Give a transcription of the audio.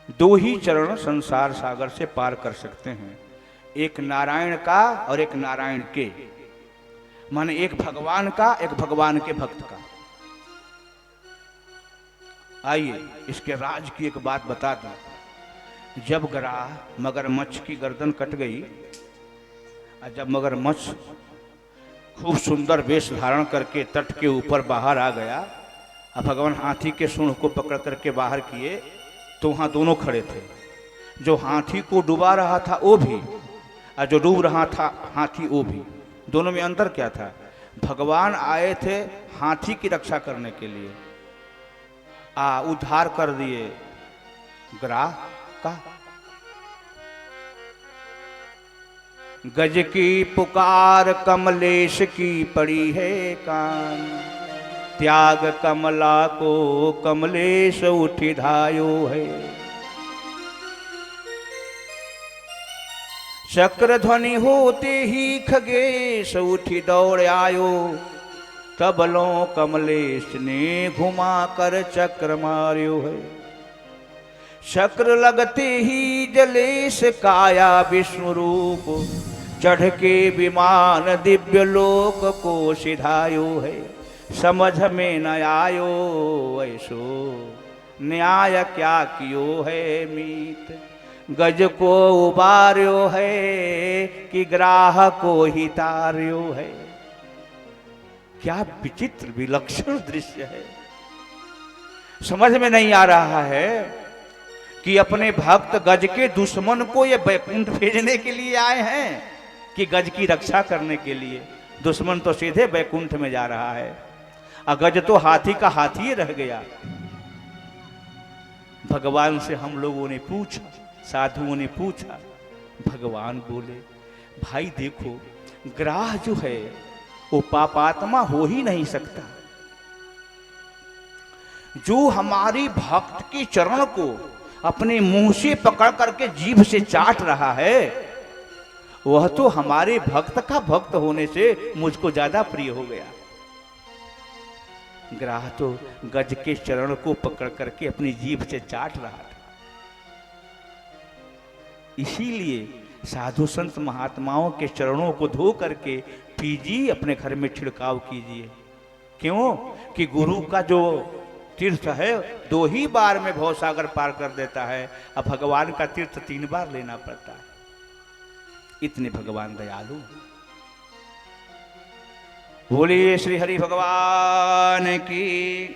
दो ही चरण संसार सागर से पार कर सकते हैं, एक नारायण का और एक नारायण के, माने एक भगवान का एक भगवान के भक्त का। आइए इसके राज की एक बात बता दूं। जब ग्राह मगरमच्छ की गर्दन कट गई और जब मगरमच्छ खूब सुंदर वेश धारण करके तट के ऊपर बाहर आ गया और भगवान हाथी के सूंड को पकड़ करके बाहर किए, तो वहां दोनों खड़े थे। जो हाथी को डुबा रहा था वो भी, और जो डूब रहा था हाथी वो भी। दोनों में अंतर क्या था? भगवान आए थे हाथी की रक्षा करने के लिए, उद्धार कर दिए ग्राह का। गज की पुकार कमलेश की पड़ी है कान, त्याग कमला को कमलेश उठी धायो है। चक्र ध्वनि होते ही खगेश उठी दौड़ आयो, तबलो कमलेश ने घुमा कर चक्र मार्यो है। चक्र लगते ही जलेश काया विष्णु रूप, चढ़ के विमान दिव्य लोक को सिधायो है। समझ में न आयो ऐसो न्याय क्या कियो है मीत, गज को उबार्यो है कि ग्राह को ही तार्यो है। क्या विचित्र विलक्षण दृश्य है। समझ में नहीं आ रहा है कि अपने भक्त गज के दुश्मन को ये बैकुंठ भेजने के लिए आए हैं कि गज की रक्षा करने के लिए। दुश्मन तो सीधे बैकुंठ में जा रहा है और गज तो हाथी का हाथी रह गया। भगवान से हम लोगों ने पूछा, साधुओं ने पूछा, भगवान बोले भाई देखो, ग्राह जो है वो पापात्मा हो ही नहीं सकता। जो हमारी भक्त के चरण को अपने मुंह से पकड़ करके जीभ से चाट रहा है, वह तो हमारे भक्त का भक्त होने से मुझको ज्यादा प्रिय हो गया। ग्राह तो गज के चरण को पकड़ करके अपनी जीभ से चाट रहा था। इसीलिए साधु संत महात्माओं के चरणों को धो करके पीजिए, अपने घर में छिड़काव कीजिए। क्यों? कि गुरु का जो तीर्थ है 2 ही बार में भवसागर पार कर देता है, अब भगवान का तीर्थ 3 बार लेना पड़ता है। इतने भगवान दयालु। बोलिए श्री हरि भगवान की।